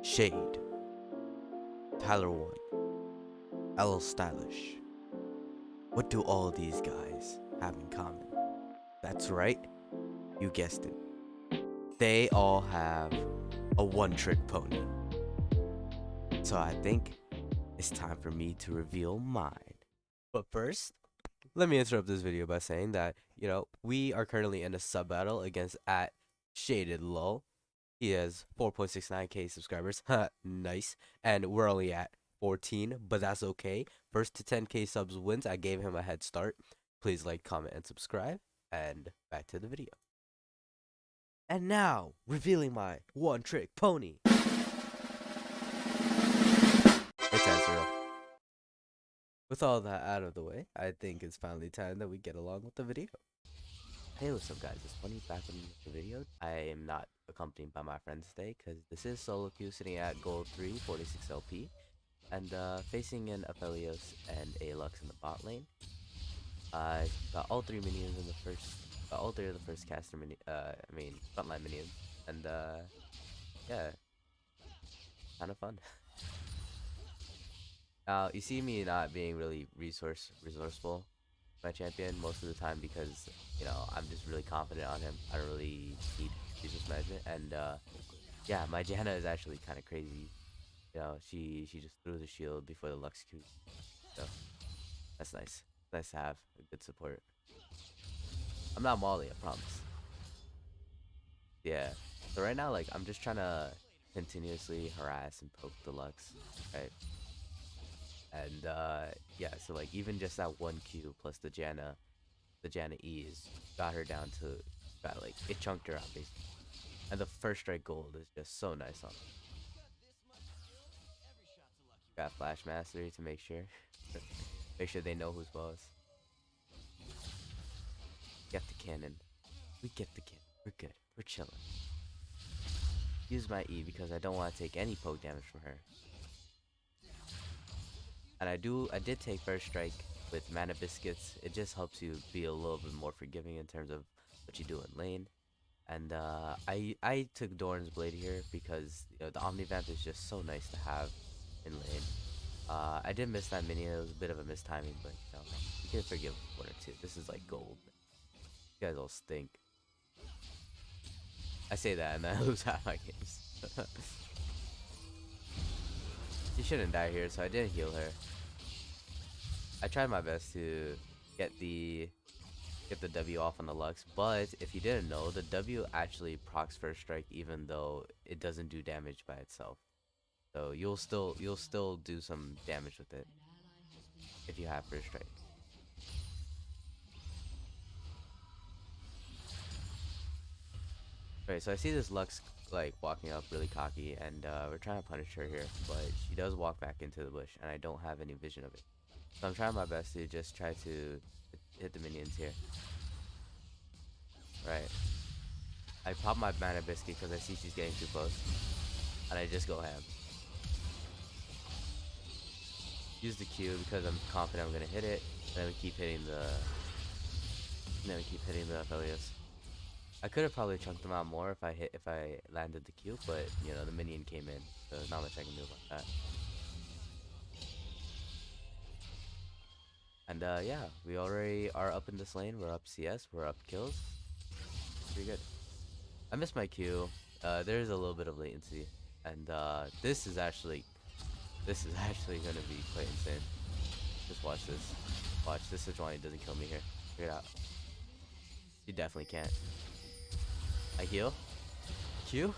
Shade, Tyler One, L Stylish. What do all these guys have in common? That's right, you guessed it. They all have a one-trick pony. So I think it's time for me to reveal mine. But first, let me interrupt this video by saying that, we are currently in a sub battle against at Shaded Lol. He has 4.69k subscribers. Nice. And we're only at 14, but that's okay. First to 10k subs wins. I gave him a head start. Please like, comment, and subscribe. And back to the video. And now, revealing my one-trick pony. It's Ezreal. With all that out of the way, I think it's finally time that we get along with the video. Hey, what's up guys, it's Funny back in the video. I am not accompanied by my friends today because this is solo queue sitting at gold 3, 46 LP. And facing an Aphelios and a Lux in the bot lane. I got all three minions in the first, all three of the first caster frontline minions. And yeah, kind of fun. Now, you see me not being really resourceful, my champion, most of the time because, I'm just really confident on him. I don't really need resource management. And, yeah, my Janna is actually kind of crazy. She just threw the shield before the Lux Q. So, that's nice. Nice to have a good support. I'm not Molly, I promise. Yeah. So right now, I'm just trying to continuously harass and poke the Lux, right? And yeah, so even just that one Q plus the Janna E's got her down to it chunked her out basically. And the first strike gold is just so nice on her. Got flash mastery to make sure they know who's boss. Get the cannon. We get the cannon. We're good. We're chilling. Use my E because I don't want to take any poke damage from her. And I did take first strike with mana biscuits. It just helps you be a little bit more forgiving in terms of what you do in lane. And I took Doran's Blade here because the Omnivamp is just so nice to have in lane. I did miss that minion. It was a bit of a mistiming, but you can forgive one or two. This is like gold. You guys all stink. I say that and then I lose half my games. She shouldn't die here, so I didn't heal her. I tried my best to get the W off on the Lux, but if you didn't know, the W actually procs first strike even though it doesn't do damage by itself. So you'll still do some damage with it if you have first strike. Alright, so I see this Lux walking up really cocky, and we're trying to punish her here, but she does walk back into the bush, and I don't have any vision of it. So I'm trying my best to just try to hit the minions here. Right. I pop my mana biscuit because I see she's getting too close, and I just go ham. Use the Q because I'm confident I'm gonna hit it, and then we keep hitting the Aphelios. I could have probably chunked them out more if I landed the Q, but the minion came in, so not much I can do about that. And yeah, we already are up in this lane. We're up CS, we're up kills. Pretty good. I missed my Q. There's a little bit of latency, and this is actually gonna be quite insane. Just watch this. Watch this. Sejuani doesn't kill me here. Figure it out. You definitely can't. I heal. Q.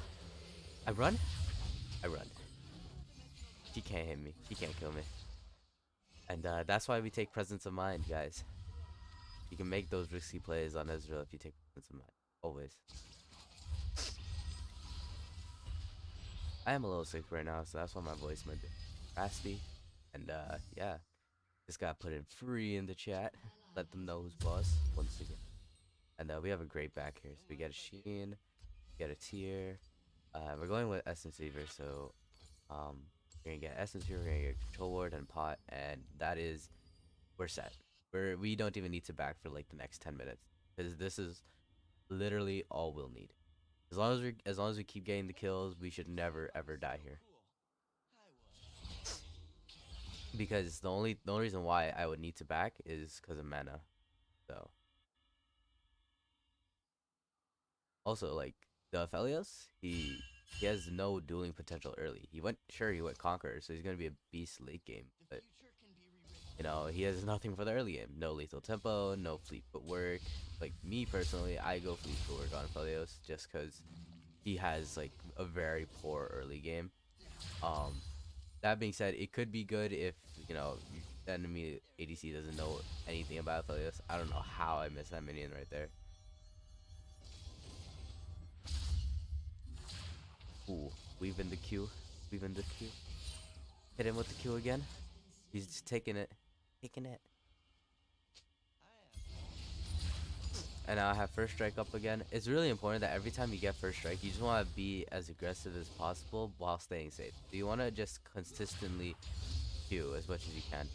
I run. I run. He can't hit me. He can't kill me. And that's why we take presence of mind, guys. You can make those risky plays on Ezreal if you take presence of mind. Always. I am a little sick right now, so that's why my voice might be raspy. And yeah. Just got put in free in the chat. Let them know who's boss once again. And we have a great back here. So we get a Sheen, we get a Tier. We're going with Essence Weaver, so we're gonna get Essence Weaver, we're gonna get Control Ward and Pot, and we're set. We don't even need to back for the next 10 minutes because this is literally all we'll need. As long as we keep getting the kills, we should never ever die here. because the only reason why I would need to back is because of mana. So also like the Aphelios, he has no dueling potential early. He went Conqueror, so he's gonna be a beast late game, but he has nothing for the early game. No lethal tempo, no fleet footwork. Like me personally, I go fleet footwork on Aphelios just because he has like a very poor early game. Um, that being said, it could be good if the enemy ADC doesn't know anything about Aphelios. I don't know how I missed that minion right there. Ooh, weave in the Q, weave in the Q. Hit him with the Q again. He's just taking it, taking it. And now I have first strike up again. It's really important that every time you get first strike, you just want to be as aggressive as possible while staying safe. So you want to just consistently Q as much as you can.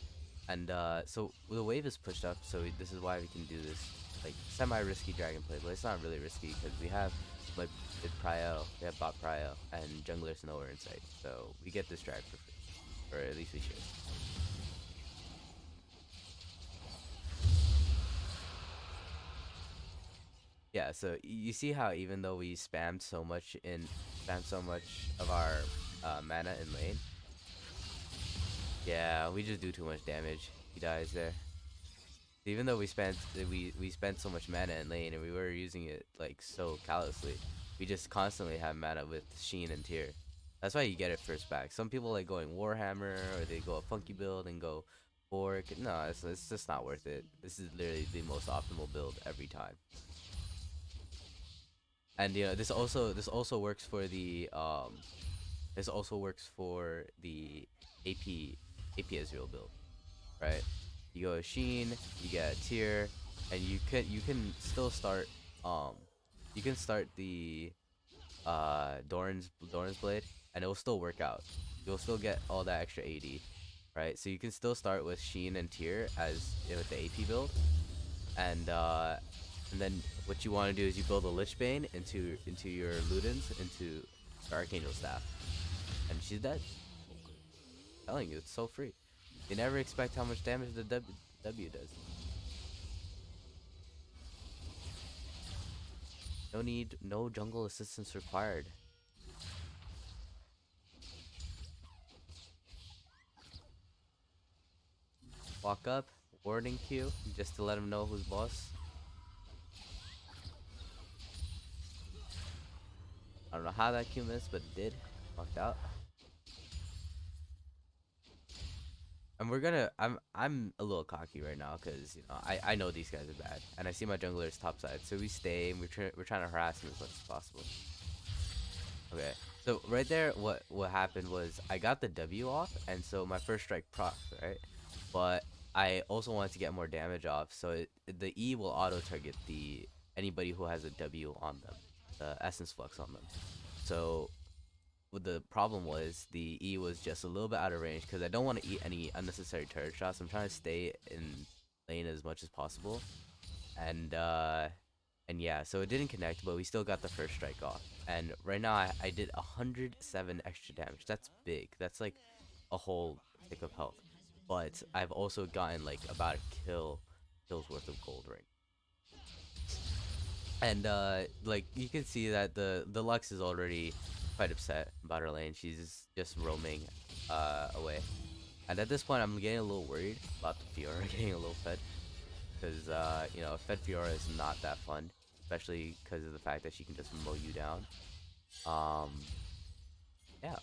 And so the wave is pushed up, so this is why we can do this like semi-risky dragon play, but it's not really risky because we have like mid prio, we have bot prio, and junglers nowhere in sight. So we get this drag for free, or at least we should. Yeah, so you see how even though we spammed so much of our mana in lane, yeah, we just do too much damage. He dies there. Even though we spent so much mana in lane and we were using it like so callously, we just constantly have mana with Sheen and Tyr. That's why you get it first back. Some people like going Warhammer or they go a funky build and go Bork. No, it's just not worth it. This is literally the most optimal build every time. And this also works for the AP Israel build, right? You go Sheen, you get a tier, and you can still start um you can start the Doran's blade, and it will still work out. You'll still get all that extra AD, right? So you can still start with Sheen and tier as with the AP build, and then what you want to do is you build a Lich Bane into your Ludens into the Archangel staff, and she's dead. I'm telling you, it's so free. You never expect how much damage the W does. No jungle assistance required. Walk up, warning Q, just to let him know who's boss. I don't know how that Q missed, but it did. Walked out. And I'm a little cocky right now because I know these guys are bad, and I see my jungler's top side, so we stay and we're trying to harass him as much as possible. Okay, so right there, what happened was I got the W off, and so my first strike proc, right? But I also wanted to get more damage off, so the E will auto target the anybody who has a W on them, the essence flux on them. So what the problem was, the E was just a little bit out of range because I don't want to eat any unnecessary turret shots. I'm trying to stay in lane as much as possible, and yeah, so it didn't connect, but we still got the first strike off. And right now I did 107 extra damage. That's big. That's like a whole tick of health. But I've also gotten like about a kills worth of gold ring. And like you can see that the Lux is already quite upset about her lane. She's just roaming away. And at this point I'm getting a little worried about the Fiora getting a little fed. Because Fed Fiora is not that fun, especially because of the fact that she can just mow you down. Um, yeah,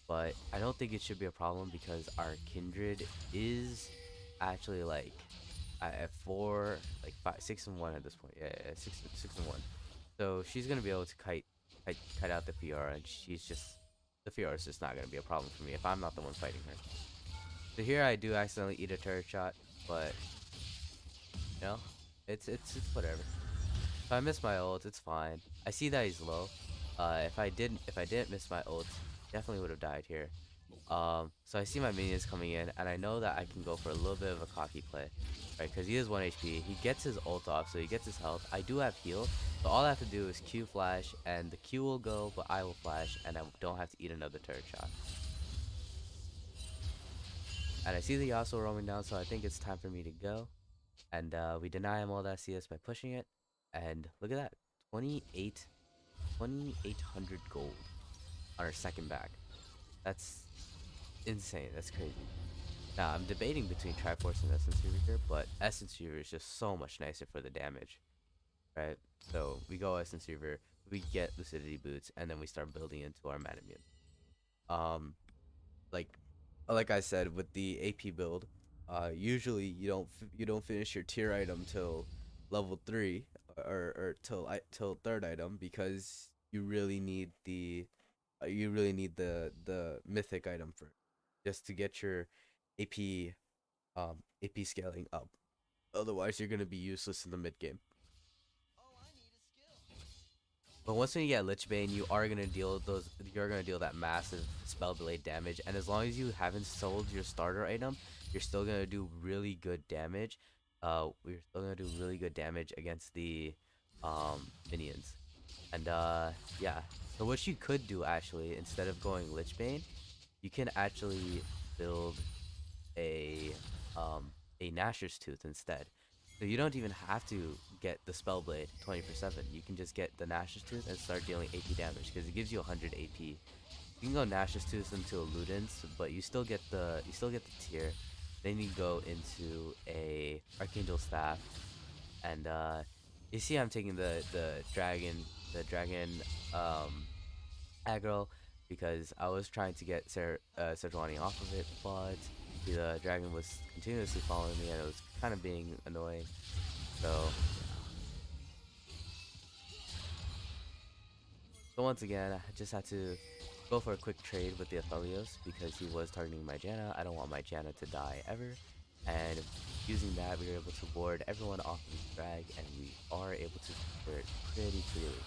but I don't think it should be a problem because our Kindred is actually like at 4, like 5, 6-1 at this point. Yeah, 6-1. So she's gonna be able to kite out the Fiora, and the Fiora is just not gonna be a problem for me if I'm not the one fighting her. So here I do accidentally eat a turret shot, but you know, it's whatever. If I miss my ult, it's fine. I see that he's low. If I didn't miss my ult, definitely would have died here. So I see my minions coming in, and I know that I can go for a little bit of a cocky play, right? Because he is 1 HP. He gets his ult off, so he gets his health. I do have heal, so all I have to do is Q flash, and the Q will go, but I will flash, and I don't have to eat another turret shot. And I see the Yasuo roaming down, so I think it's time for me to go. And we deny him all that CS by pushing it. And look at that, 28, 2,800 gold on our second back. That's insane. That's crazy. Now I'm debating between Triforce and Essence Reaver here, but Essence Reaver is just so much nicer for the damage, right? So we go Essence Reaver, we get Lucidity Boots, and then we start building into our Manamune. Um, like like I said with the AP build, usually you don't finish your tier item till level 3 or till third item because you really need the mythic item for just to get your AP AP scaling up. Otherwise, you're gonna be useless in the mid game. But once you get Lich Bane, you are gonna deal those. You're gonna deal that massive spell blade damage, and as long as you haven't sold your starter item, you're still gonna do really good damage. We're still gonna do really good damage against the minions. And yeah. So what you could do actually, instead of going Lich Bane, you can actually build a um a Gnasher's Tooth instead. So you don't even have to get the Spellblade 24/7. You can just get the Gnasher's Tooth and start dealing AP damage because it gives you 100 AP. You can go Gnasher's Tooth into a Ludens, but you still get the tier. Then you go into a Archangel Staff, and you see I'm taking the dragon um aggro because I was trying to get Sejuani off of it, but the dragon was continuously following me and it was kind of being annoying. So yeah. So once again, I just had to go for a quick trade with the Aphelios because he was targeting my Janna. I don't want my Janna to die ever. And using that, we were able to ward everyone off of his drag, and we are able to secure it pretty clearly.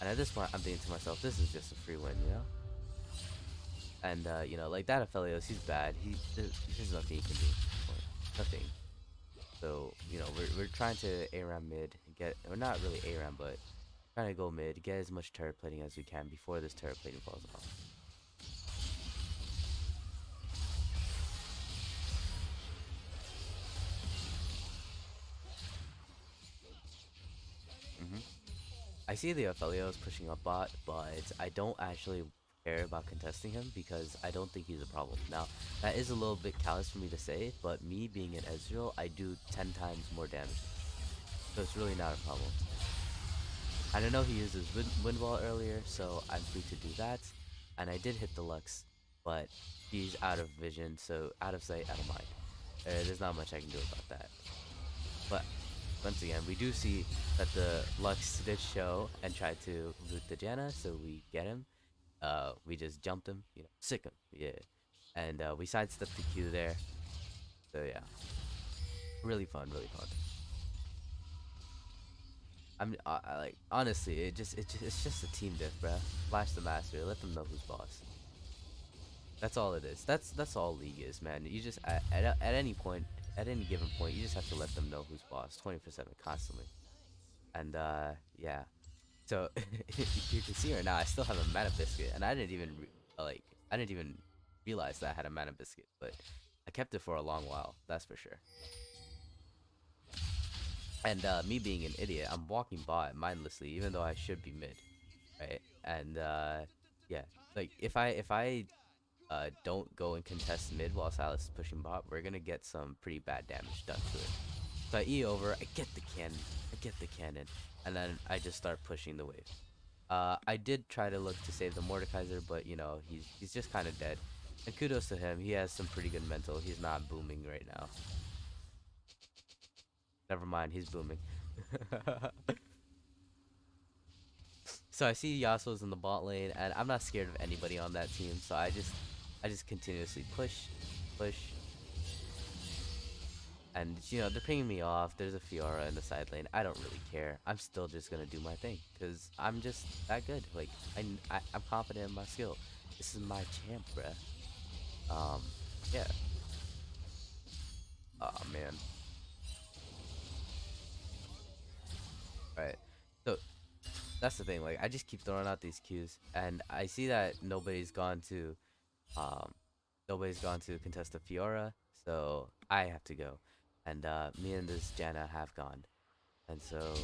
And at this point, I'm thinking to myself, this is just a free win, you know? And like that Aphelios, he's bad. There's nothing he can do at this point. Nothing. So we're trying to ARAM mid and get, or not really ARAM, but trying to go mid, get as much turret plating as we can before this turret plating falls off. hmm I see the Aphelios pushing up bot, but I don't actually care about contesting him because I don't think he's a problem. Now, that is a little bit callous for me to say, but me being an Ezreal, I do 10 times more damage than him. So it's really not a problem. And I know he used his wind wall earlier, so I'm free to do that. And I did hit the Lux, but he's out of vision, so out of sight, out of mind. There's not much I can do about that. But once again, we do see that the Lux did show and tried to loot the Janna, so we get him. We just jumped him, sick him, yeah. And we sidestepped the Q there. So yeah, really fun, really fun. Like honestly, it's just a team diff, bruh. Flash the master, let them know who's boss. That's all it is. That's all League is, man. You just at any point, at any given point, you just have to let them know who's boss, 24/7, constantly. And yeah. So you can see right now, I still have a mana biscuit, and I didn't even realize that I had a mana biscuit, but I kept it for a long while. That's for sure. And me being an idiot, I'm walking bot mindlessly, even though I should be mid, right? And yeah, like if I don't go and contest mid while Silas is pushing bot, we're gonna get some pretty bad damage done to it. So I E over, I get the cannon, and then I just start pushing the wave. I did try to look to save the Mordekaiser, but he's just kind of dead. And kudos to him, he has some pretty good mental. He's not booming right now. Never mind, he's booming. So I see Yasuo's in the bot lane, and I'm not scared of anybody on that team. So I just continuously push, and they're pinging me off. There's a Fiora in the side lane. I don't really care. I'm still just gonna do my thing because I'm just that good. Like I'm confident in my skill. This is my champ, bruh. Yeah. Oh man. Right. So that's the thing. Like I just keep throwing out these Qs, and I see that nobody's gone to um nobody's gone to contest the Fiora, so I have to go. And me and this Janna have gone. And so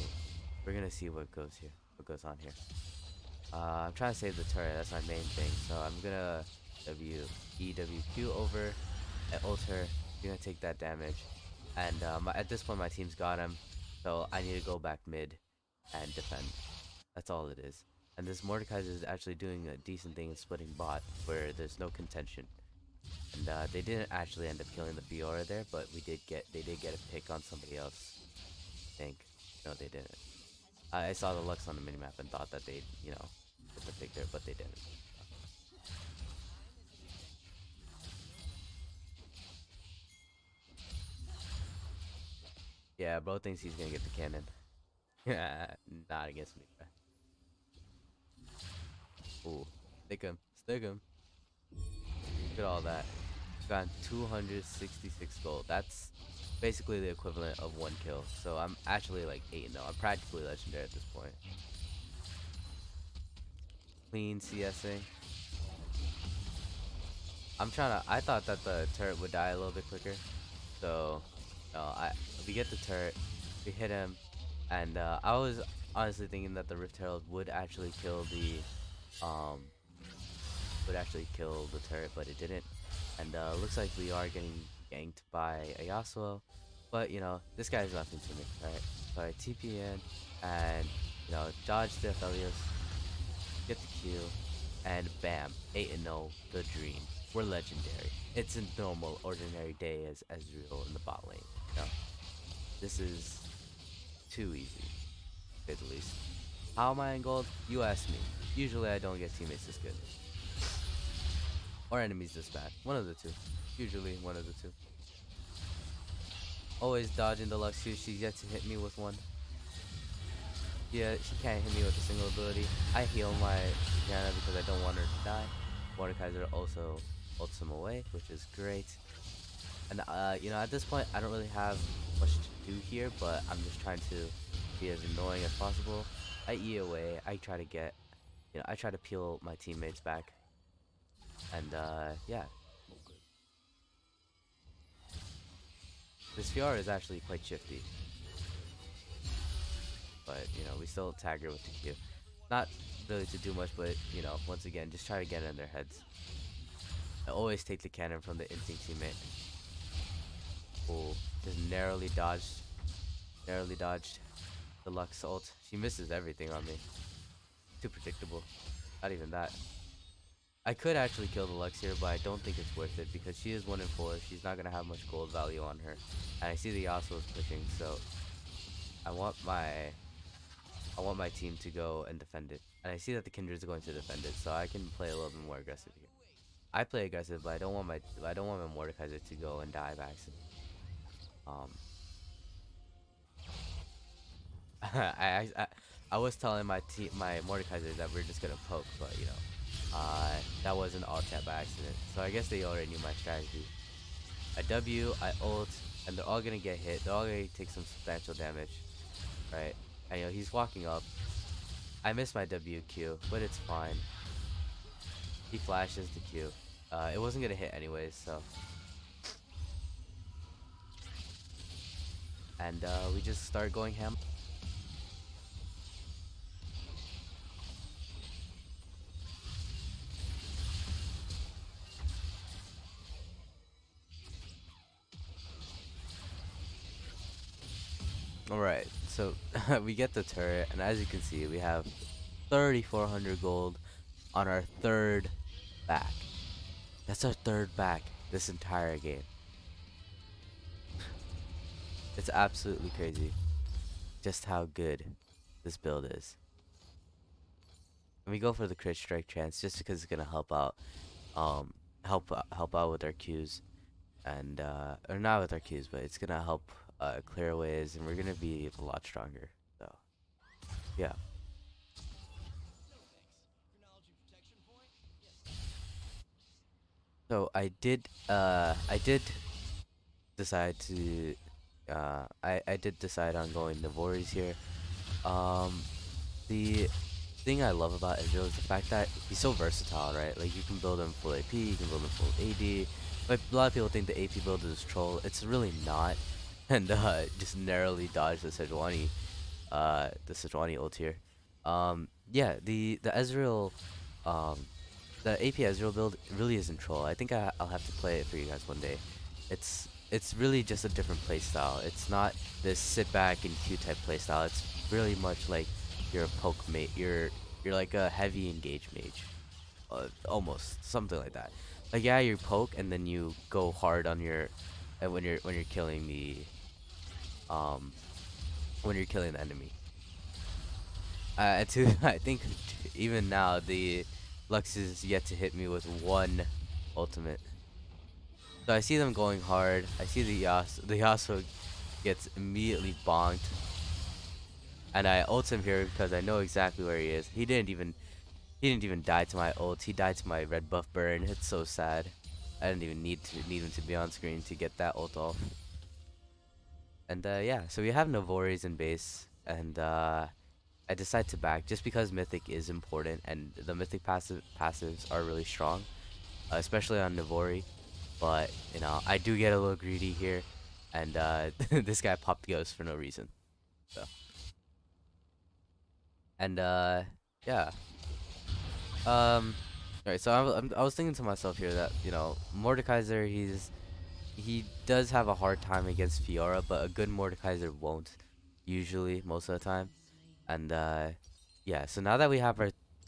we're gonna see what goes here, what goes on here. I'm trying to save the turret, that's my main thing. So I'm gonna EWQ over and ult her. You're gonna take that damage. And at this point my team's got him. So I need to go back mid and defend. That's all it is. And this Mordekaiser is actually doing a decent thing in splitting bot where there's no contention. And they didn't actually end up killing the Fiora there, but they did get a pick on somebody else. I think. No, they didn't. I saw the Lux on the minimap and thought that they'd, get the pick there, but they didn't. Yeah, bro thinks he's gonna get the cannon. Not against me, bro. Ooh, stick him, stick him. Look at all that. Got 266 gold. That's basically the equivalent of 1 kill. So I'm actually like 8-0. I'm practically legendary at this point. Clean CSing. I thought that the turret would die a little bit quicker. So, no, we get the turret, we hit him, and I was honestly thinking that the Rift Herald would actually kill um, the turret, but it didn't. And looks like we are getting ganked by a Yasuo, but this guy's nothing to me, right? So I TP in and dodge the Aphelios, get the Q, and bam, 8-0, the dream. We're legendary. It's a normal, ordinary day as Ezreal in the bot lane. This is too easy, to say the least. How am I in gold? You ask me. Usually I don't get teammates this good. Or enemies this bad. One of the two. Usually one of the two. Always dodging the Lux Q. She's yet to hit me with one. Yeah, she can't hit me with a single ability. I heal my Diana because I don't want her to die. Mordekaiser also ults him away, which is great. And at this point I don't really have much to do here, but I'm just trying to be as annoying as possible. I E away. I try to get, I try to peel my teammates back. And yeah. This Fiora is actually quite shifty. But, we still tag her with the Q. Not really to do much, but, once again, just try to get in their heads. I always take the cannon from the instinct teammate. Oh, just narrowly dodged the Lux ult. She misses everything on me. Too predictable. Not even that. I could actually kill the Lux here, but I don't think it's worth it because she is 1-4. She's not gonna have much gold value on her, and I see the Yasuo is pushing, so I want my team to go and defend it, and I see that the Kindred's going to defend it, so I can play a little bit more aggressive here. I play aggressive, but I don't want my Mordekaiser to go and die by accident. I was telling my Mordekaiser that we're just gonna poke, but that wasn't all chat by accident. So I guess they already knew my strategy. I W, I ult, and they're all gonna get hit. They're all gonna take some substantial damage, right? And he's walking up. I missed my WQ, but it's fine. He flashes the Q. It wasn't gonna hit anyways, so. And we just start going ham. Alright, so we get the turret, and as you can see, we have 3,400 gold on our third back. That's our third back this entire game. It's absolutely crazy just how good this build is. And we go for the crit strike chance just because it's gonna help out, help out with our Qs, and or not with our Qs, but it's gonna help clear ways, and we're gonna be a lot stronger. So yeah. So I did decide to I did decide on going the Vories here. The thing I love about Ezreal is the fact that he's so versatile, right? Like you can build him full AP, you can build him full AD. But a lot of people think the AP build is troll. It's really not. And just narrowly dodge the Sejuani ult here. Yeah, the Ezreal, um, the AP Ezreal build really isn't troll. I think I'll have to play it for you guys one day. It's really just a different playstyle. It's not this sit back and Q type playstyle. It's really much like you're a poke mate. You're like a heavy engage mage, almost something like that. Like yeah, you poke and then you go hard on your, when you're killing the um when you're killing the enemy. I think even now the Lux is yet to hit me with one ultimate. So I see them going hard. I see the Yasuo gets immediately bonked, and I ult him here because I know exactly where he is. He didn't even die to my ult. He died to my red buff burn. It's so sad. I didn't even need him to be on screen to get that ult off. And yeah, so we have Navori's in base, and I decide to back just because Mythic is important, and the Mythic passives are really strong, especially on Navori. But you know, I do get a little greedy here, and this guy popped Ghost for no reason. So and yeah, um, alright. So I was thinking to myself here that you know Mordekaiser, he does have a hard time against Fiora, but a good Mordekaiser won't usually most of the time. And yeah, so now that we have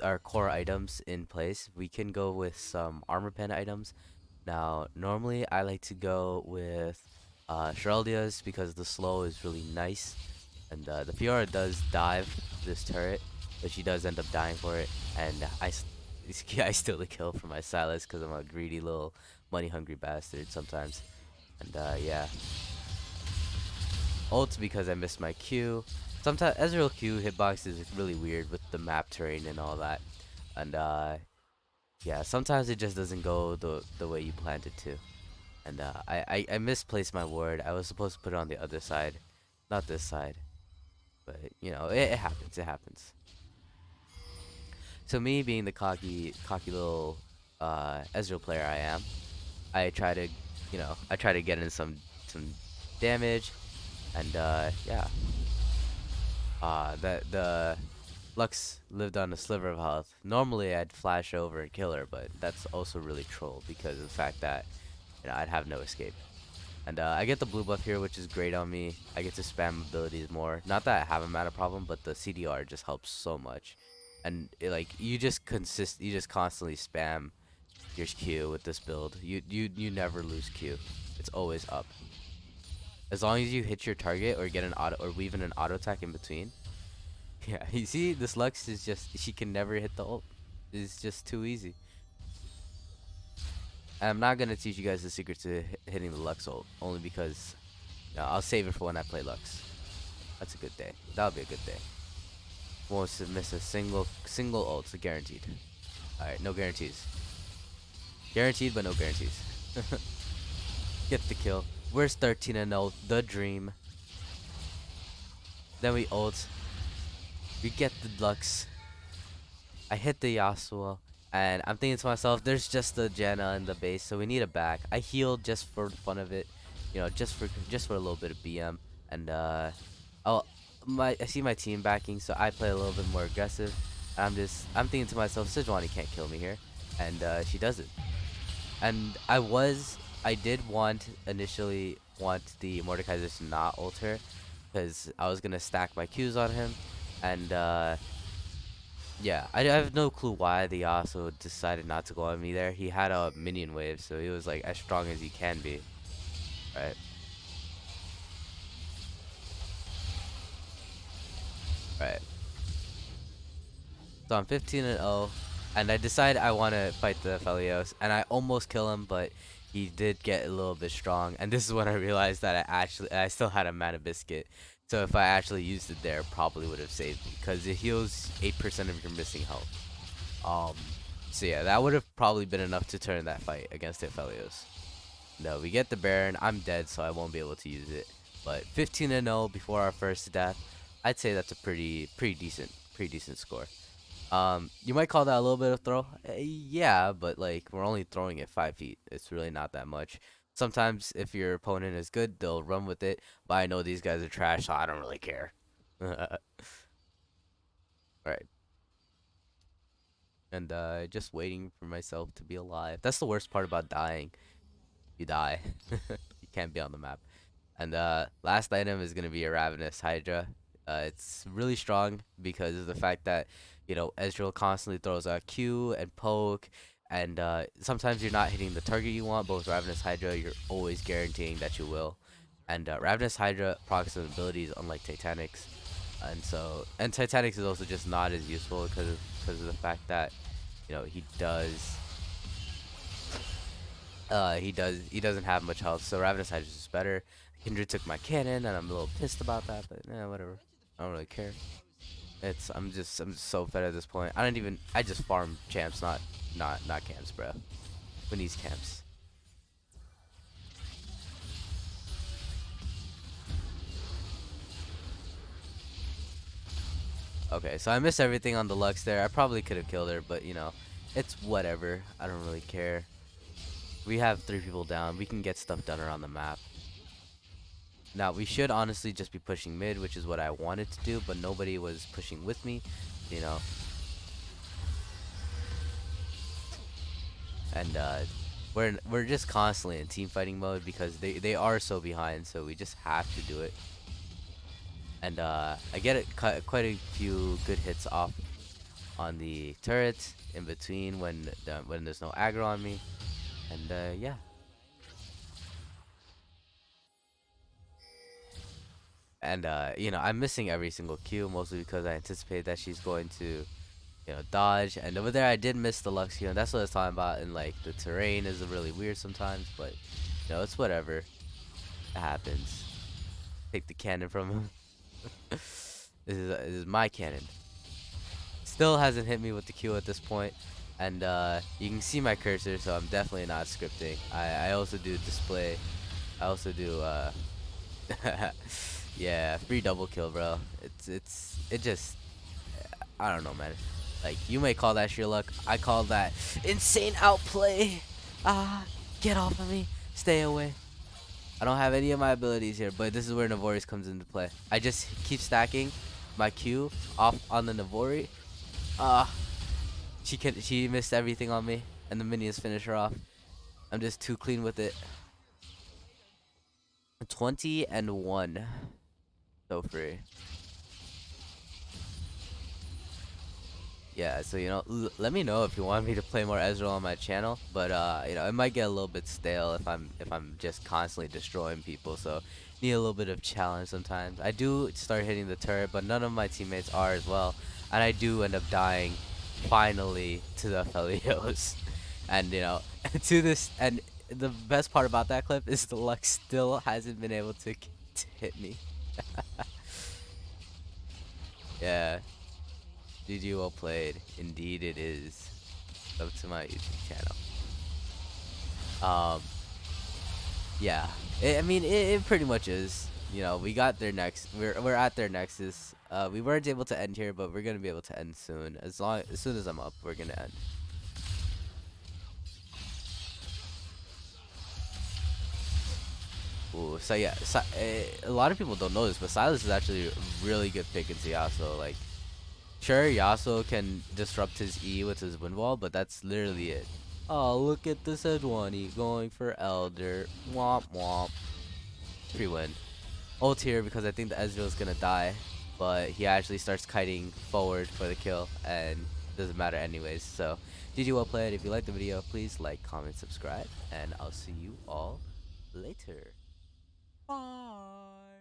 our core items in place, we can go with some armor pen items. Now, normally I like to go with Sheraldia's because the slow is really nice, and the Fiora does dive this turret, but she does end up dying for it, and I steal the kill for my Silas because I'm a greedy little money-hungry bastard sometimes. And yeah, ult because I missed my Q. Sometimes Ezreal Q hitbox is really weird with the map terrain and all that, and yeah, sometimes it just doesn't go the way you planned it to. And I misplaced my ward. I was supposed to put it on the other side, not this side. But you know, it happens. It happens. So me being the cocky little Ezreal player I am, I try to, I try to get in some damage, and yeah, the Lux lived on a sliver of health. Normally I'd flash over and kill her, but that's also really troll because of the fact that I'd have no escape. And I get the blue buff here, which is great on me. I get to spam abilities more. Not that I have a mana problem, but the CDR just helps so much. And like you just constantly spam your Q with this build. You never lose Q. It's always up. As long as you hit your target or get an auto or weave in an auto attack in between. Yeah, you see, this Lux is just she can never hit the ult. It's just too easy. And I'm not gonna teach you guys the secret to hitting the Lux ult, only because I'll save it for when I play Lux. That's a good day. That'll be a good day. Won't miss a single ult, guaranteed. All right, no guarantees. Guaranteed, but no guarantees. Get the kill. Where's 13 and 0? The dream. Then we ult. We get the Lux. I hit the Yasuo, and I'm thinking to myself, there's just the Janna in the base, so we need a back. I healed just for the fun of it, just for a little bit of BM, and oh, I see my team backing, so I play a little bit more aggressive. I'm thinking to myself, Sejuani can't kill me here, and she does it. And I did initially want the Mordekaiser to not ult her, because I was gonna stack my Qs on him, and yeah, I have no clue why the Yasuo decided not to go on me there. He had a minion wave, so he was like as strong as he can be, right? Right. So I'm 15 and 0, and I decide I want to fight the Felios, and I almost kill him, but he did get a little bit strong, and this is when I realized that I still had a mana biscuit. So if I actually used it there, probably would have saved me because it heals 8% of your missing health. Um, so yeah, that would have probably been enough to turn that fight against Aphelios. No, we get the Baron. I'm dead, so I won't be able to use it. But 15 and 0 before our first death, I'd say that's a pretty decent score. You might call that a little bit of throw. Yeah, but like we're only throwing it 5 feet. It's really not that much. Sometimes if your opponent is good, they'll run with it. But I know these guys are trash, so I don't really care. Right. And just waiting for myself to be alive. That's the worst part about dying. You die. You can't be on the map. And last item is gonna be a Ravenous Hydra. It's really strong because of the fact that Ezreal constantly throws out Q and poke, and sometimes you're not hitting the target you want. But with Ravenous Hydra, you're always guaranteeing that you will. And Ravenous Hydra procs and abilities unlike Titanic's, and Titanic's is also just not as useful because of the fact that he doesn't have much health, so Ravenous Hydra is just better. Kindred took my cannon, and I'm a little pissed about that, but whatever. I don't really care. I'm just so fed at this point. I just farm champs, not camps, bro. Who needs camps? Okay, so I missed everything on the Lux there. I probably could have killed her, but it's whatever. I don't really care. We have 3 people down. We can get stuff done around the map. Now, we should honestly just be pushing mid, which is what I wanted to do, but nobody was pushing with me, you know. And we're just constantly in team fighting mode because they are so behind, so we just have to do it. And I get quite a few good hits off on the turrets in between when there's no aggro on me, and yeah. And I'm missing every single Q mostly because I anticipate that she's going to dodge. And over there I did miss the Lux Q, and that's what I was talking about. And like the terrain is really weird sometimes, but it's whatever. It happens. Take the cannon from him. This is my cannon. Still hasn't hit me with the Q at this point. And you can see my cursor, so I'm definitely not scripting. I also do display. I also do yeah, free double kill, bro. It just I don't know, man. Like, you may call that sheer luck. I call that insane outplay. Ah, get off of me. Stay away. I don't have any of my abilities here, but this is where Navori's comes into play. I just keep stacking my Q off on the Navori. Ah, she missed everything on me, and the minions finish her off. I'm just too clean with it. 20-1. So free. Yeah, so let me know if you want me to play more Ezreal on my channel, but it might get a little bit stale if I'm just constantly destroying people. So need a little bit of challenge sometimes. I do start hitting the turret, but none of my teammates are as well, and I do end up dying finally to the Felios, and to this. And the best part about that clip is the luck still hasn't been able to hit me. Yeah. GG, well played. Indeed it is. Up to my YouTube channel. Um, yeah. I mean, it pretty much is. We got their next. We're at their nexus. We weren't able to end here, but we're gonna be able to end soon. As soon as I'm up, we're gonna end. Ooh, so yeah, a lot of people don't know this, but Silas is actually a really good pick into Yasuo. Like, sure, Yasuo can disrupt his E with his wind wall, but that's literally it. Oh, look at this Edwani going for Elder. Womp womp. Free win. Ult here because I think the Ezreal is gonna die, but he actually starts kiting forward for the kill, and doesn't matter anyways. So, GG, well played. If you liked the video, please like, comment, subscribe, and I'll see you all later. Bye.